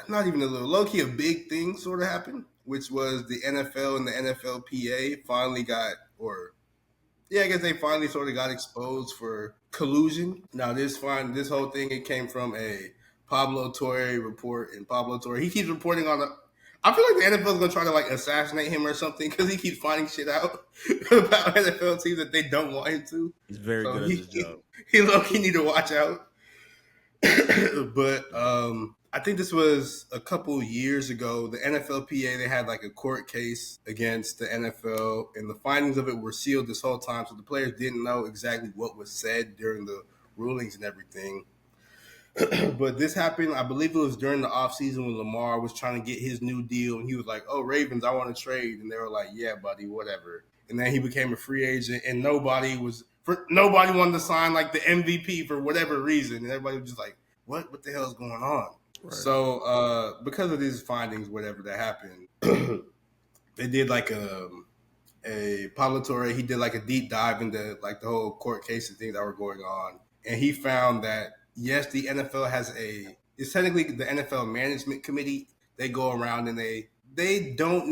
not even a little, low key, a big thing sort of happened, which was the NFL and the NFLPA finally got, or yeah, I guess they finally sort of got exposed for collusion. Now, this whole thing, it came from a Pablo Torre report, and Pablo Torre, he keeps reporting on the. I feel like the NFL is gonna try to like assassinate him or something because he keeps finding shit out about NFL teams that they don't want him to. He's very So good at his job. he low key need to watch out. But I think this was a couple years ago. The NFLPA, they had like a court case against the NFL, and the findings of it were sealed this whole time, so the players didn't know exactly what was said during the rulings and everything. But this happened, I believe it was during the offseason when Lamar was trying to get his new deal, and he was like, "Oh, Ravens, I want to trade," and they were like, "Yeah, buddy, whatever." And then he became a free agent, and nobody wanted to sign like the MVP for whatever reason, and everybody was just like, "What the hell is going on?" Right. So because of these findings, whatever that happened, they did like a Pablo Torre. He did like a deep dive into like the whole court case and things that were going on, and he found that yes, the NFL has it's technically the NFL management committee. They go around and they don't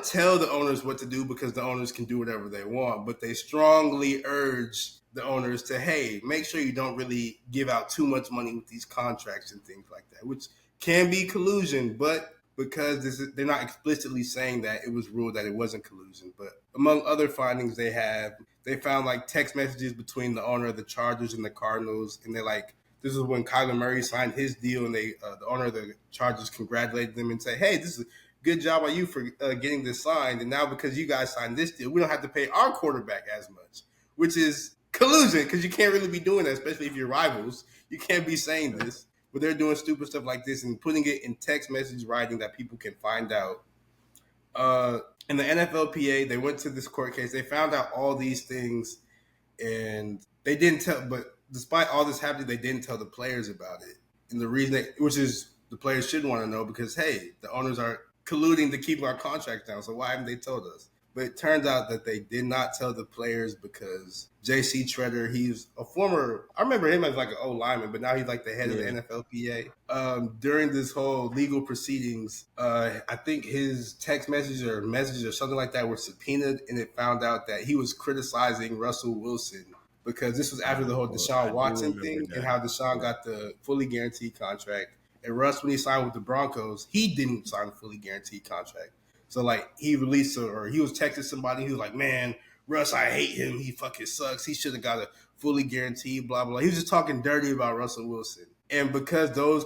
tell the owners what to do because the owners can do whatever they want, but they strongly urge the owners to, hey, make sure you don't really give out too much money with these contracts and things like that, which can be collusion, but because they're not explicitly saying that, it was ruled that it wasn't collusion. But among other findings they found like text messages between the owner of the Chargers and the Cardinals, and this is when Kyler Murray signed his deal, and the owner of the Chargers congratulated them and said, hey, this is a good job by you for getting this signed, and now because you guys signed this deal, we don't have to pay our quarterback as much, which is collusion because you can't really be doing that, especially if you're rivals. You can't be saying this, but they're doing stupid stuff like this and putting it in text message writing that people can find out. In the NFLPA, they went to this court case. They found out all these things, and they didn't tell. But despite all this happening, they didn't tell the players about it. And the reason, which is the players should want to know, because hey, the owners are colluding to keep our contracts down. So why haven't they told us? But it turns out that they did not tell the players because J.C. Treader, he's a former, I remember him as like an old lineman, but now he's like the head of the NFLPA. During this whole legal proceedings, I think his text messages or something like that were subpoenaed, and it found out that he was criticizing Russell Wilson because this was after the whole Deshaun Watson thing and how Deshaun got the fully guaranteed contract. And Russ, when he signed with the Broncos, he didn't sign a fully guaranteed contract. So, like, he released or he was texting somebody. He was like, man, Russ, I hate him. He fucking sucks. He should have got a fully guaranteed, blah, blah. He was just talking dirty about Russell Wilson. And because those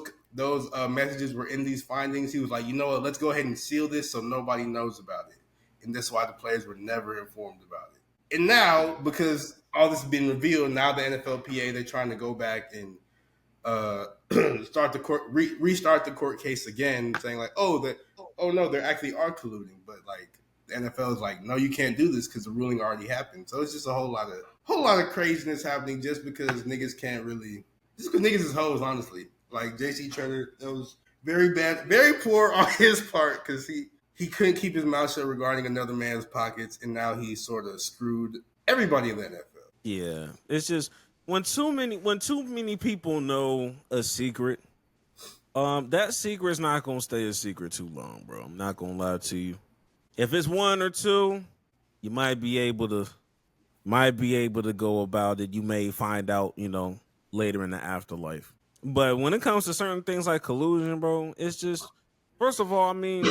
messages were in these findings, he was like, you know what, let's go ahead and seal this so nobody knows about it. And that's why the players were never informed about it. And now, because all this has been revealed, now the NFLPA, they're trying to go back and restart the court case again, saying like, oh no, they actually are colluding, but like the NFL is like, no, you can't do this because the ruling already happened. So it's just a whole lot of craziness happening just because niggas can't really, just because niggas is hoes, honestly. Like J.C. Treader, that was very bad, very poor on his part because he couldn't keep his mouth shut regarding another man's pockets, and now he sort of screwed everybody in the NFL. Yeah, it's just when too many people know a secret, that secret's not gonna stay a secret too long, bro. I'm not gonna lie to you. If it's one or two, you might be able to go about it. You may find out, later in the afterlife. But when it comes to certain things like collusion, bro, it's just, first of all, I mean,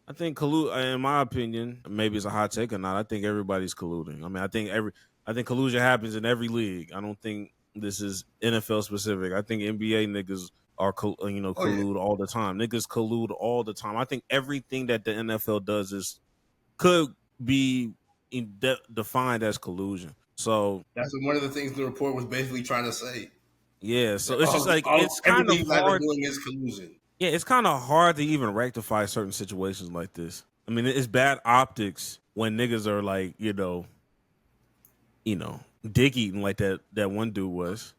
I think in my opinion, maybe it's a hot take or not, I think everybody's colluding. I mean, I think collusion happens in every league. I don't think this is NFL specific. I think NBA niggas are collude all the time. Niggas collude all the time. I think everything that the NFL does could be defined as collusion. So that's one of the things the report was basically trying to say. Yeah, so it's just like it's kind of hard. Doing is collusion. Yeah, it's kind of hard to even rectify certain situations like this. I mean, it's bad optics when niggas are like, dick eating like that one dude was.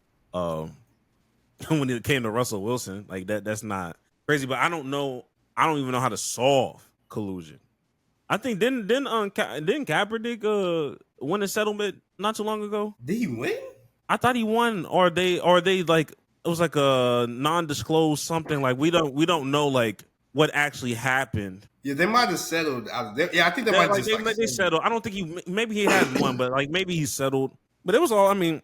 When it came to Russell Wilson, like that's not crazy, but I don't even know how to solve collusion. I think didn't Kaepernick win a settlement not too long ago? Did he win? I thought he won, or they like it was like a non-disclosed something. Like we don't know like what actually happened. Yeah, they might have settled out. Yeah, I think they That might like just like they settled. settled. I don't think maybe he has one, but like maybe he settled. But it was all. I mean,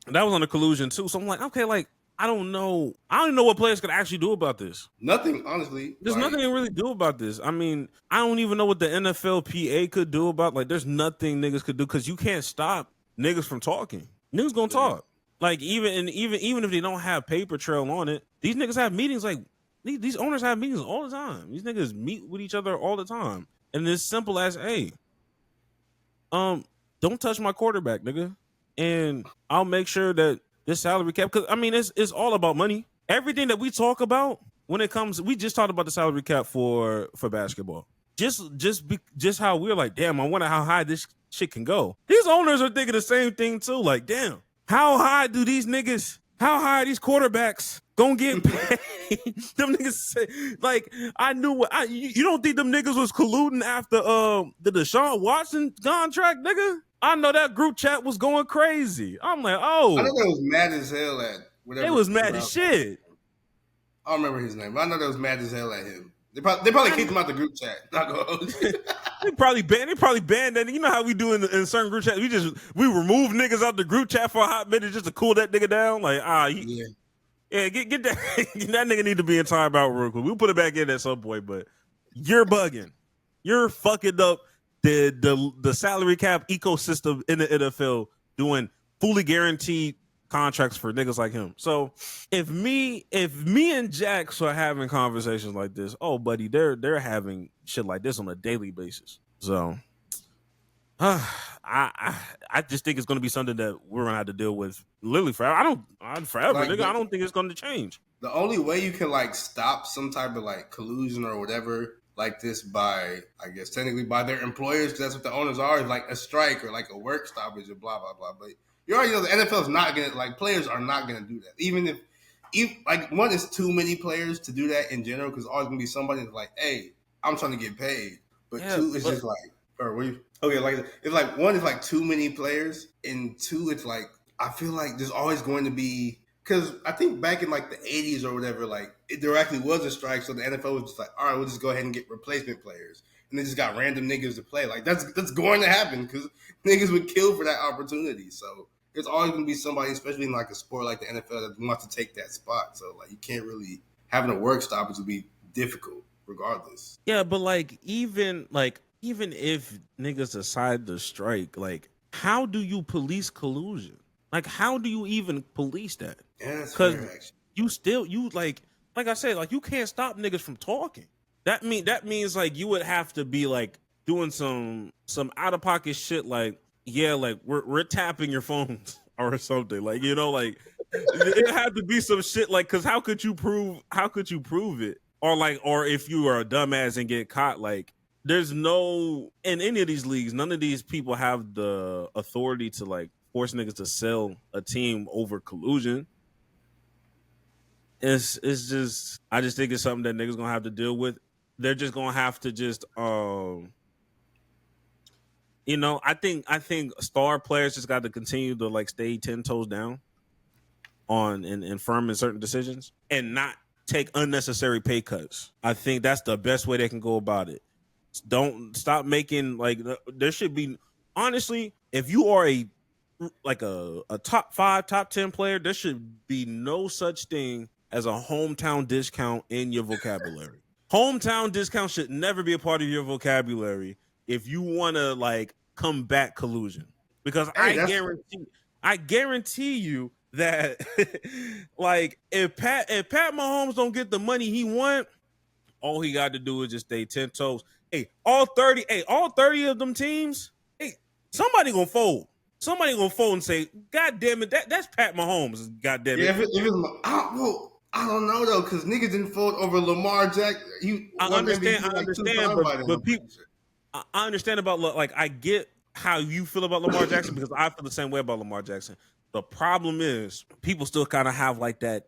that was on the collusion too. So I'm like, okay, like I don't know. I don't know what players could actually do about this. Nothing, honestly. There's Like, nothing to really do about this. I mean, I don't even know what the NFLPA could do about. Like, there's nothing niggas could do because you can't stop niggas from talking. Niggas gonna yeah. talk. Like even if they don't have paper trail on it, these niggas have meetings. Like these owners have meetings all the time. These niggas meet with each other all the time, and it's simple as, hey, don't touch my quarterback, nigga, and I'll make sure that this salary cap. Because I mean, it's all about money. Everything that we talk about when it comes, we just talked about the salary cap for basketball. Just how we're like, damn, I wonder how high this shit can go. These owners are thinking the same thing too. Like, damn, how high do these niggas? How high are these quarterbacks gonna get paid? Them niggas say, like, I knew what you don't think them niggas was colluding after the Deshaun Watson contract, nigga? I know that group chat was going crazy. I'm like, I know oh, they was mad as hell at they whatever. was mad as shit. I don't remember his name, but I know they was mad as hell at him. They probably kicked him out the group chat. Not gonna hold you. They probably banned that. You know how we do in certain group chats? We remove niggas out the group chat for a hot minute just to cool that nigga down. Like, Yeah. get that that nigga need to be in timeout real quick. We'll put it back in at some point, but you're bugging. You're fucking up the salary cap ecosystem in the NFL doing fully guaranteed contracts for niggas like him. So if me and Jax are having conversations like this, oh buddy, they're having shit like this on a daily basis. So I just think it's going to be something that we're going to have to deal with literally forever. Forever, Like nigga. I don't think it's going to change. the only way you can like stop some type of like collusion or whatever like this by, I guess technically by their employers, because that's what the owners are, is like a strike or like a work stoppage or blah blah blah. But you already know the NFL is not gonna, like, players are not gonna do that. Even if like, one is too many players to do that in general, because always gonna be somebody that's like, hey, I'm trying to get paid. But Yeah, two is just like, or we okay, like if like one is like too many players, and two it's like, I feel like there's always going to be, because I think back in like the 80s or whatever, like there actually was a strike, so the NFL was just like, all right, we'll just go ahead and get replacement players, and they just got random niggas to play. Like that's going to happen because niggas would kill for that opportunity. So there's always going to be somebody, especially in like a sport like the NFL, that wants to take that spot. So like you can't really, having a work stoppage would be difficult regardless. yeah, but like even if niggas decide to strike, like how do you police collusion? Like how do you even police that? Yeah, that's Because fair actually. you like I said, like you can't stop niggas from talking. That means like you would have to be like doing some out of pocket shit, like, yeah, like we're tapping your phones or something, like, you know, like it had to be some shit, like, because how could you prove it, or like, or if you are a dumbass and get caught, like there's no, in any of these leagues, none of these people have the authority to like force niggas to sell a team over collusion. It's just, I just think it's something that niggas gonna have to deal with. They're just gonna have to just you know, I think star players just got to continue to like stay 10 toes down on and firm in certain decisions and not take unnecessary pay cuts. I think that's the best way they can go about it. Don't stop making, like, there should be, honestly, if you are a top 5, top 10 player, there should be no such thing as a hometown discount in your vocabulary. Hometown discount should never be a part of your vocabulary if you want to like combat collusion, because Hey, I guarantee you that like if Pat Mahomes don't get the money he want, all he got to do is just stay 10 toes. All 30 of them teams, somebody gonna fold. Somebody gonna fold and say, God damn it, that's Pat Mahomes. God damn it. yeah. If it's, well, I don't know though, because niggas didn't fold over Lamar Jackson. He I won understand, MVP like 2 times by then. but people, I understand about, like, I get how you feel about Lamar Jackson because I feel the same way about Lamar Jackson. The problem is people still kind of have like that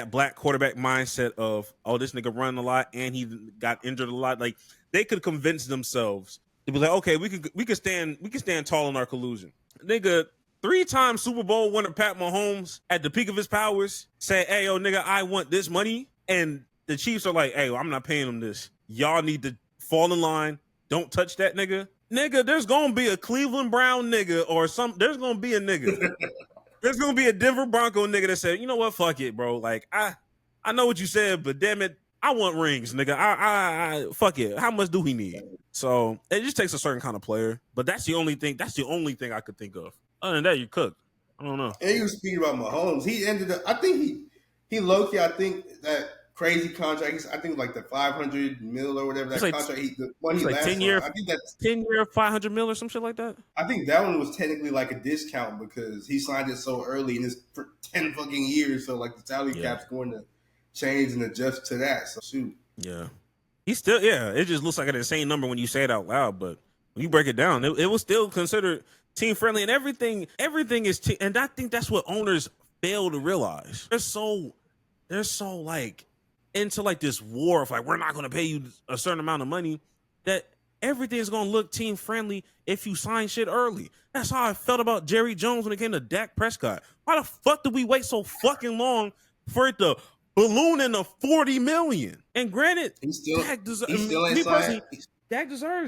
black quarterback mindset of, oh, this nigga running a lot and he got injured a lot. Like they could convince themselves to be like, okay, we can stand tall in our collusion. Nigga, 3-time Super Bowl winner Pat Mahomes at the peak of his powers say, hey, yo, nigga, I want this money. And the Chiefs are like, hey, well, I'm not paying him this. Y'all need to fall in line. Don't touch that nigga. Nigga, there's going to be a Cleveland Brown nigga or there's going to be a nigga. There's going to be a Denver Bronco nigga that said, you know what, fuck it, bro. Like, I know what you said, but damn it, I want rings, nigga. I fuck it. How much do we need? So it just takes a certain kind of player. But that's the only thing I could think of. Other than that, you cooked. I don't know. And you were speaking about Mahomes. He ended up, I think he low-key, I think that crazy contract, I think like the 500 mil or whatever that like, contract, the one he like last 10 year, on, I think that's 10-year, 500 mil or some shit like that. I think that one was technically like a discount because he signed it so early and it's for 10 fucking years. So like the salary cap's going to change and adjust to that. So shoot. Yeah. He's still, it just looks like an insane number when you say it out loud, but when you break it down, it was still considered team friendly and everything is and I think that's what owners fail to realize. They're so like into like this war of like, we're not going to pay you a certain amount of money, that everything is going to look team friendly if you sign shit early. That's how I felt about Jerry Jones when it came to Dak Prescott. Why the fuck did we wait so fucking long for it to balloon into $40 million? And granted, Dak deserves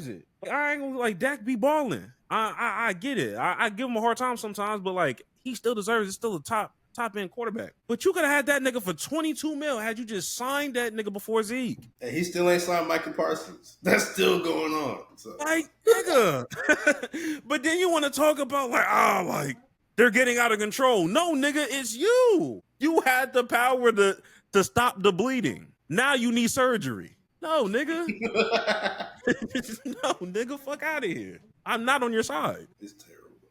it. I ain't gonna like Dak be balling. I get it. I give him a hard time sometimes, but like he still deserves it. Still a top end quarterback. But you could have had that nigga for 22 mil had you just signed that nigga before Zeke. And he still ain't signed Michael Parsons. That's still going on. So. Like, nigga. But then you want to talk about like they're getting out of control. No, nigga, it's you. You had the power to stop the bleeding. Now you need surgery. No, nigga. No, nigga, fuck out of here. I'm not on your side. It's terrible.